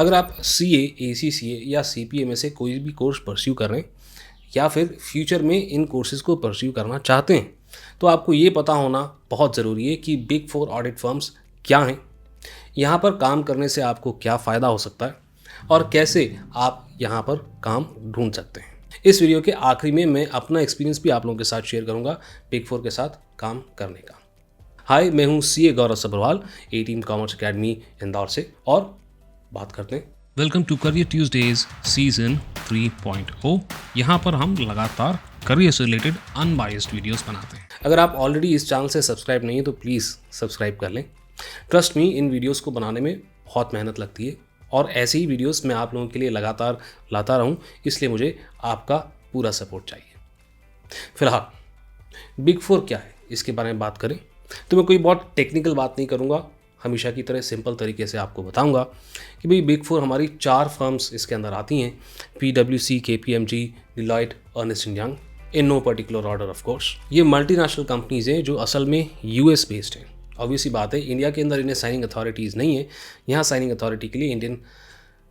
अगर आप CA, ACCA या CPA में से कोई भी कोर्स परस्यू कर रहे हैं या फिर फ्यूचर में इन कोर्सेज़ को परस्यू करना चाहते हैं, तो आपको ये पता होना बहुत ज़रूरी है कि बिग 4 ऑडिट फर्म्स क्या हैं, यहाँ पर काम करने से आपको क्या फ़ायदा हो सकता है और कैसे आप यहाँ पर काम ढूंढ सकते हैं। इस वीडियो के आखिरी में मैं अपना एक्सपीरियंस भी आप लोगों के साथ शेयर करूँगा बिग 4 के साथ काम करने का। हाय, मैं हूँ CA Gaurav Sabharwal, A-Team commerce academy Indore से, और बात करते हैं। Welcome to career Tuesdays season 3.0। यहाँ पर हम लगातार करियर से रिलेटेड अनबायस्ड वीडियोस बनाते हैं। अगर आप ऑलरेडी इस चैनल से सब्सक्राइब नहीं है तो प्लीज़ सब्सक्राइब कर लें। ट्रस्ट मी, इन वीडियोस को बनाने में बहुत मेहनत लगती है और ऐसे ही वीडियोस मैं आप लोगों के लिए लगातार लाता रहूँ, इसलिए मुझे आपका पूरा सपोर्ट चाहिए। फिलहाल बिग 4 क्या है, इसके बारे में बात करें तो मैं कोई बहुत टेक्निकल बात नहीं करूँगा। हमेशा की तरह सिंपल तरीके से आपको बताऊंगा कि भाई बिग 4 हमारी 4 फर्म्स इसके अंदर आती हैं: PwC, KPMG, Deloitte, Ernst and Young, in no particular order of course. ये मल्टीनेशनल कंपनीज हैं जो असल में US बेस्ड हैं। ऑब्वियसली बात है, इंडिया के अंदर इन्हें साइनिंग अथॉरिटीज़ नहीं है। यहाँ साइनिंग अथॉरिटी के लिए इंडियन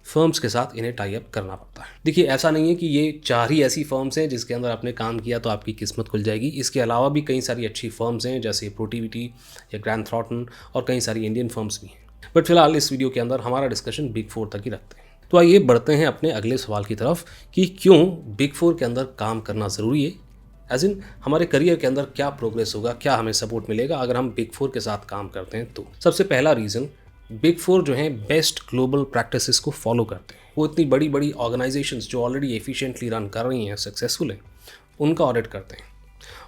फर्म्स के साथ इन्हें टाई अप करना पड़ता है। देखिए, ऐसा नहीं है कि ये 4 ही ऐसी फर्म्स हैं जिसके अंदर आपने काम किया तो आपकी किस्मत खुल जाएगी। इसके अलावा भी कई सारी अच्छी फर्म्स हैं जैसे प्रोटिविटी या ग्रैंड थ्रॉटन, और कई सारी इंडियन फर्म्स भी हैं। बट फिलहाल इस वीडियो के अंदर हमारा डिस्कशन बिग 4 तक ही रखते हैं। तो आइए बढ़ते हैं अपने अगले सवाल की तरफ कि क्यों बिग 4 के अंदर काम करना ज़रूरी है। एज इन हमारे करियर के अंदर क्या प्रोग्रेस होगा, क्या हमें सपोर्ट मिलेगा अगर हम बिग 4 के साथ काम करते हैं। तो सबसे पहला रीज़न, बिग 4 जो हैं बेस्ट ग्लोबल प्रैक्टिसेस को फॉलो करते हैं। वो इतनी बड़ी बड़ी ऑर्गेनाइजेशंस जो ऑलरेडी एफिशिएंटली रन कर रही हैं, सक्सेसफुल हैं, उनका ऑडिट करते हैं।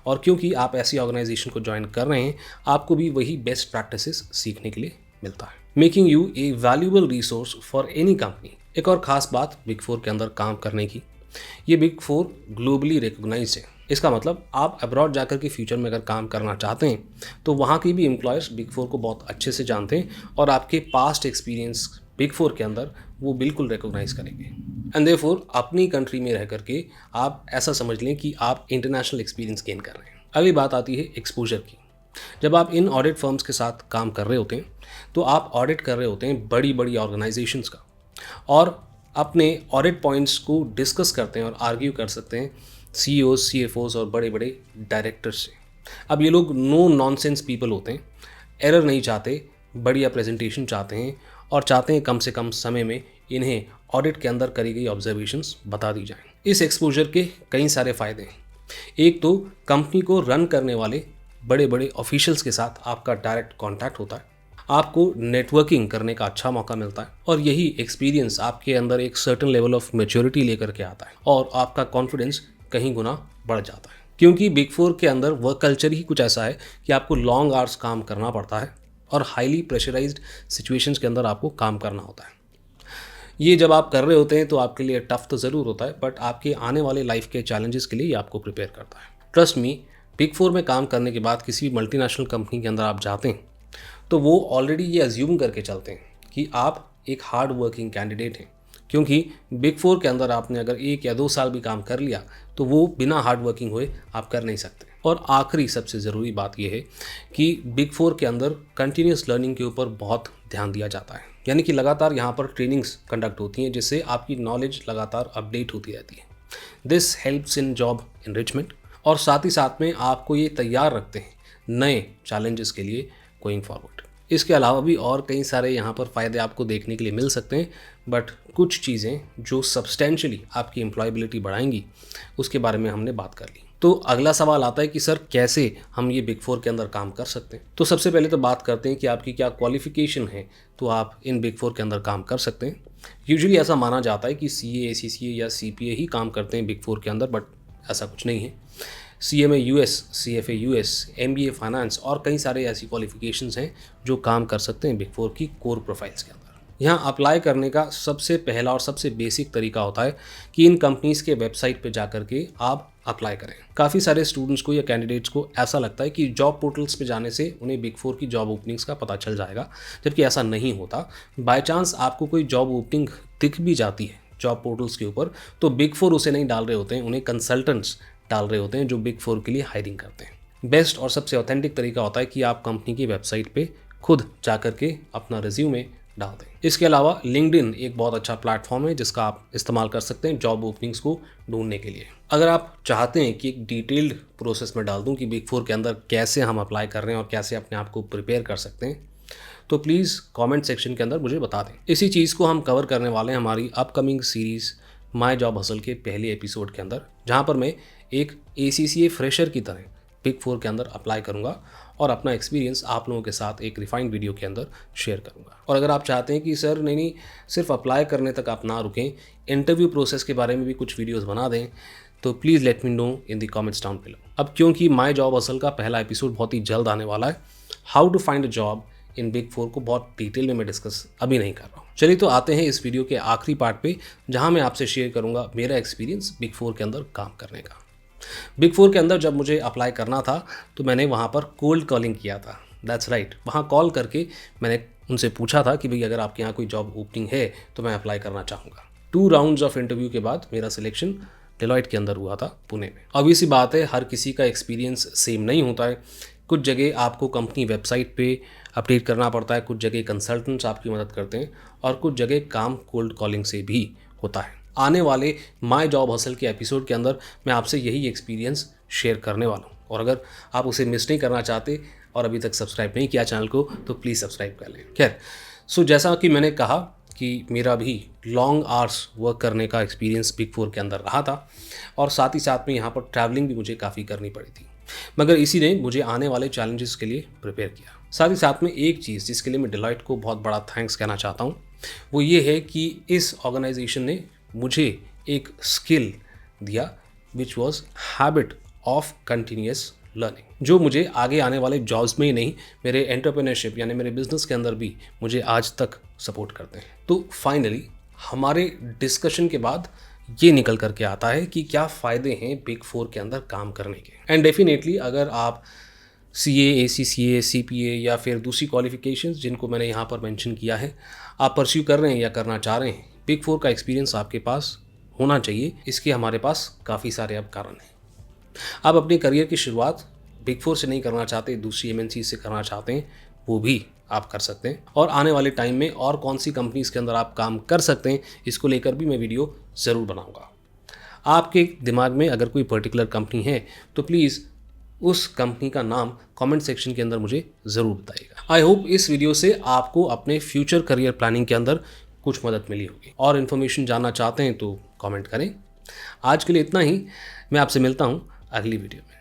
और क्योंकि आप ऐसी ऑर्गेनाइजेशन को ज्वाइन कर रहे हैं, आपको भी वही बेस्ट प्रैक्टिसेस सीखने के लिए मिलता है, making U A valuable resource for any company. एक और ख़ास बात बिग 4 के अंदर काम करने की, ये बिग 4 ग्लोबली रिकॉग्नाइज्ड है। इसका मतलब आप अब्रॉड जाकर के फ्यूचर में अगर काम करना चाहते हैं तो वहाँ की भी एम्प्लॉयर्स बिग 4 को बहुत अच्छे से जानते हैं और आपके पास्ट एक्सपीरियंस बिग 4 के अंदर वो बिल्कुल रिकॉग्नाइज करेंगे। एंड देयरफॉर अपनी कंट्री में रह करके आप ऐसा समझ लें कि आप इंटरनेशनल एक्सपीरियंस गेन कर रहे हैं। अगली बात आती है एक्सपोजर की। जब आप इन ऑडिट फर्म्स के साथ काम कर रहे होते हैं तो आप ऑडिट कर रहे होते हैं बड़ी बड़ी ऑर्गेनाइजेशंस का, और अपने ऑडिट पॉइंट्स को डिस्कस करते हैं और आर्ग्यू कर सकते हैं CEOs, CFOs और बड़े बड़े डायरेक्टर्स से। अब ये लोग नो नॉनसेंस पीपल होते हैं, एरर नहीं चाहते, बढ़िया प्रेजेंटेशन चाहते हैं और चाहते हैं कम से कम समय में इन्हें ऑडिट के अंदर करी गई ऑब्जर्वेशंस बता दी जाएं। इस एक्सपोजर के कई सारे फ़ायदे हैं। एक तो कंपनी को रन करने वाले बड़े बड़े ऑफिशियल्स के साथ आपका डायरेक्ट कॉन्टैक्ट होता है, आपको नेटवर्किंग करने का अच्छा मौका मिलता है, और यही एक्सपीरियंस आपके अंदर एक सर्टेन लेवल ऑफ मैच्योरिटी लेकर के आता है और आपका कॉन्फिडेंस कहीं गुना बढ़ जाता है। क्योंकि बिग 4 के अंदर वर्क कल्चर ही कुछ ऐसा है कि आपको लॉन्ग आवर्स काम करना पड़ता है और हाईली प्रेशराइज्ड सिचुएशंस के अंदर आपको काम करना होता है। ये जब आप कर रहे होते हैं तो आपके लिए टफ तो ज़रूर होता है, बट आपके आने वाले लाइफ के चैलेंजेस के लिए ये आपको प्रिपेयर करता है। ट्रस्ट मी, बिग 4 में काम करने के बाद किसी भी मल्टीनेशनल कंपनी के अंदर आप जाते हैं तो वो ऑलरेडी ये अज्यूम करके चलते हैं कि आप एक हार्ड वर्किंग कैंडिडेट हैं, क्योंकि बिग 4 के अंदर आपने अगर 1 या 2 साल भी काम कर लिया तो वो बिना हार्ड वर्किंग हुए आप कर नहीं सकते। और आखिरी सबसे ज़रूरी बात यह है कि बिग 4 के अंदर कंटिन्यूस लर्निंग के ऊपर बहुत ध्यान दिया जाता है, यानी कि लगातार यहाँ पर ट्रेनिंग्स कंडक्ट होती हैं जिससे आपकी नॉलेज लगातार अपडेट होती रहती है। This helps in job enrichment, और साथ ही साथ में आपको ये तैयार रखते हैं नए चैलेंजेस के लिए गोइंग फॉरवर्ड। इसके अलावा भी और कई सारे यहाँ पर फ़ायदे आपको देखने के लिए मिल सकते हैं, बट कुछ चीज़ें जो सब्सटेंशियली आपकी एम्प्लॉयबिलिटी बढ़ाएंगी उसके बारे में हमने बात कर ली। तो अगला सवाल आता है कि सर कैसे हम ये बिग 4 के अंदर काम कर सकते हैं। तो सबसे पहले तो बात करते हैं कि आपकी क्या क्वालिफिकेशन है तो आप इन बिग 4 के अंदर काम कर सकते हैं। यूजुअली ऐसा माना जाता है कि CA, ACCA या CPA ही काम करते हैं बिग 4 के अंदर, बट ऐसा कुछ नहीं है। CA में US, CFA US, MBA finance और कई सारे ऐसी क्वालिफिकेशंस हैं जो काम कर सकते हैं बिग 4 की कोर प्रोफाइल्स के अंदर। यहाँ अप्लाई करने का सबसे पहला और सबसे बेसिक तरीका होता है कि इन कंपनीज़ के वेबसाइट पे जाकर के आप अप्लाई करें। काफ़ी सारे स्टूडेंट्स को या कैंडिडेट्स को ऐसा लगता है कि जॉब पोर्टल्स पे जाने से उन्हें बिग 4 की जॉब ओपनिंग्स का पता चल जाएगा, जबकि ऐसा नहीं होता। बाय चांस आपको कोई जॉब ओपनिंग दिख भी जाती है जॉब पोर्टल्स के ऊपर, तो बिग 4 उसे नहीं डाल रहे होते हैं, उन्हें कंसल्टेंट्स डाल रहे होते हैं जो बिग 4 के लिए हायरिंग करते हैं। बेस्ट और सबसे ऑथेंटिक तरीका होता है कि आप कंपनी की वेबसाइट पे खुद जाकर के अपना रिज्यूमे डाल दें। इसके अलावा लिंक्डइन एक बहुत अच्छा प्लेटफॉर्म है जिसका आप इस्तेमाल कर सकते हैं जॉब ओपनिंग्स को ढूंढने के लिए। अगर आप चाहते हैं कि एक डिटेल्ड प्रोसेस में डाल दूं कि बिग फोर के अंदर कैसे हम अप्लाई कर रहे हैं और कैसे अपने आप को प्रिपेयर कर सकते हैं, तो प्लीज़ कमेंट सेक्शन के अंदर मुझे बता दें। इसी चीज़ को हम कवर करने वाले हैं हमारी upcoming series my job hustle के पहले एपिसोड के अंदर, जहाँ पर मैं एक ACCA फ्रेशर की तरह बिग फोर के अंदर अप्लाई करूँगा और अपना एक्सपीरियंस आप लोगों के साथ एक रिफाइंड वीडियो के अंदर शेयर करूँगा। और अगर आप चाहते हैं कि सर नहीं सिर्फ अप्लाई करने तक आप ना रुकें, इंटरव्यू प्रोसेस के बारे में भी कुछ वीडियोज़ बना दें, तो please let me know in the comments down below. अब क्योंकि माय जॉब हसल का पहला एपिसोड बहुत ही जल्द आने वाला है, how to find a job in big four को बहुत डिटेल में मैं डिस्कस अभी नहीं कर रहा हूँ। चलिए तो आते हैं इस वीडियो के आखिरी पार्ट पे, जहाँ मैं आपसे शेयर करूँगा मेरा एक्सपीरियंस बिग फोर के अंदर काम करने का। बिग फोर के अंदर जब मुझे अप्लाई करना था तो मैंने वहाँ पर कोल्ड कॉलिंग किया था। दैट्स राइट, वहाँ कॉल करके मैंने उनसे पूछा था कि भाई अगर आपके यहाँ कोई जॉब ओपनिंग है तो मैं अप्लाई करना चाहूँगा। 2 राउंड्स ऑफ इंटरव्यू के बाद मेरा सिलेक्शन डेलॉयट के अंदर हुआ था, पुणे में। ऑब्वियस सी बात है, हर किसी का एक्सपीरियंस सेम नहीं होता है। कुछ जगह आपको कंपनी वेबसाइट पे अपडेट करना पड़ता है, कुछ जगह कंसल्टेंट्स आपकी मदद करते हैं और कुछ जगह काम कोल्ड कॉलिंग से भी होता है। आने वाले माय जॉब हसल के एपिसोड के अंदर मैं आपसे यही एक्सपीरियंस शेयर करने वाला हूँ, और अगर आप उसे मिस नहीं करना चाहते और अभी तक सब्सक्राइब नहीं किया चैनल को तो प्लीज़ सब्सक्राइब कर लें। खैर, सो जैसा कि मैंने कहा कि मेरा भी लॉन्ग आवर्स वर्क करने का एक्सपीरियंस बिग फोर के अंदर रहा था और साथ ही साथ में यहाँ पर ट्रैवलिंग भी मुझे काफ़ी करनी पड़ी थी, मगर इसी ने मुझे आने वाले चैलेंजेस के लिए प्रिपेयर किया। साथ ही साथ में एक चीज़ जिसके लिए मैं डेलॉयट को बहुत बड़ा थैंक्स कहना चाहता हूँ, वो ये है कि इस ऑर्गेनाइजेशन ने मुझे एक स्किल दिया which was habit of continuous learning, जो मुझे आगे आने वाले जॉब्स में ही नहीं, मेरे एंटरप्रेन्योरशिप यानी मेरे बिजनेस के अंदर भी मुझे आज तक सपोर्ट करते हैं। तो फाइनली हमारे डिस्कशन के बाद ये निकल करके आता है कि क्या फ़ायदे हैं बिग फोर के अंदर काम करने के। एंड डेफिनेटली अगर आप CA, ACCA, CPA या फिर दूसरी क्वालिफिकेशंस जिनको मैंने यहाँ पर मेंशन किया है आप परस्यू कर रहे हैं या करना चाह रहे हैं, बिग फोर का एक्सपीरियंस आपके पास होना चाहिए। इसके हमारे पास काफ़ी सारे अब कारण हैं। आप अपने करियर की शुरुआत बिग फोर से नहीं करना चाहते, दूसरी MNC से करना चाहते हैं, वो भी आप कर सकते हैं। और आने वाले टाइम में और कौन सी कंपनीज़ के अंदर आप काम कर सकते हैं, इसको लेकर भी मैं वीडियो ज़रूर बनाऊँगा। आपके दिमाग में अगर कोई पर्टिकुलर कंपनी है तो प्लीज़ उस कंपनी का नाम कमेंट सेक्शन के अंदर मुझे ज़रूर बताइएगा। आई होप इस वीडियो से आपको अपने फ्यूचर करियर प्लानिंग के अंदर कुछ मदद मिली होगी। और इन्फॉर्मेशन जानना चाहते हैं तो कमेंट करें। आज के लिए इतना ही, मैं आपसे मिलता हूँ अगली वीडियो में।